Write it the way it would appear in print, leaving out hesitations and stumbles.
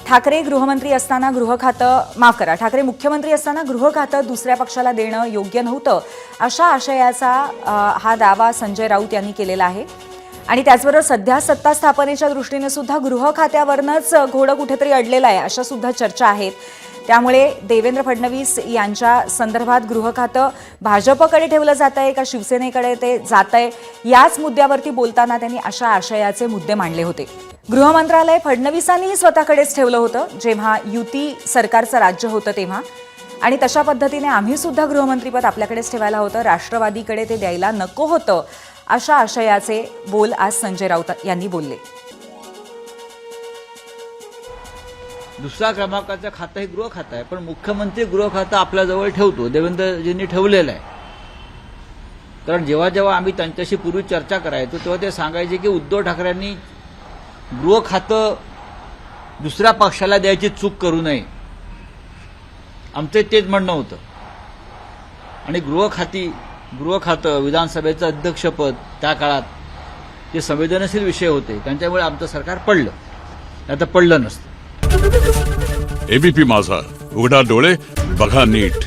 ठाकरे गृहमंत्री असताना ठाकरे मुख्यमंत्री असताना गृह खातं दुसऱ्या पक्षाला देणं योग्य नव्हतं अशा आशयाचा हा दावा संजय राऊत यांनी केलेला आहे। आणि त्याचबरोबर सध्या सत्ता स्थापनेच्या दृष्टीने सुद्धा गृह खात्यावरनच घोडं कुठेतरी अडलेलं आहे अशा सुद्धा चर्चा आहेत। त्यामुळे देवेंद्र फडणवीस यांच्या संदर्भात गृह खातं भाजपकडे ठेवलं जात आहे का शिवसेनेकडे ते जात आहे याच मुद्द्यावरती बोलताना त्यांनी अशा आशयाचे मुद्दे मांडले होते। गृह मंत्रालय फडणवीसांनीही स्वतःकडेच ठेवलं होतं जेव्हा युती सरकारचं राज्य होतं तेव्हा, आणि तशा पद्धतीने आम्ही सुद्धा गृहमंत्रीपद आपल्याकडेच ठेवायला होतं, राष्ट्रवादीकडे ते द्यायला नको होतं अशा आशयाचे बोल आज संजय राऊत यांनी बोलले। दुसऱ्या क्रमांकाचं खातं हे गृह खातं आहे, पण मुख्यमंत्री गृह खातं आपल्याजवळ ठेवतो, देवेंद्रजींनी ठेवलेलं आहे। कारण जेव्हा जेव्हा आम्ही त्यांच्याशी पूर्वी चर्चा करायचो तेव्हा ते सांगायचे की उद्धव ठाकरेंनी गृह खातं दुसऱ्या पक्षाला द्यायची चूक करू नये, आमचं तेच म्हणणं होतं। आणि गृह खातं विधानसभेचं अध्यक्षपद त्या काळात ते संवेदनशील विषय होते, त्यांच्यामुळे आमचं सरकार पडलं, आता पडलं नसतं। एबीपी माझा, उघडा डोळे बघा नीट।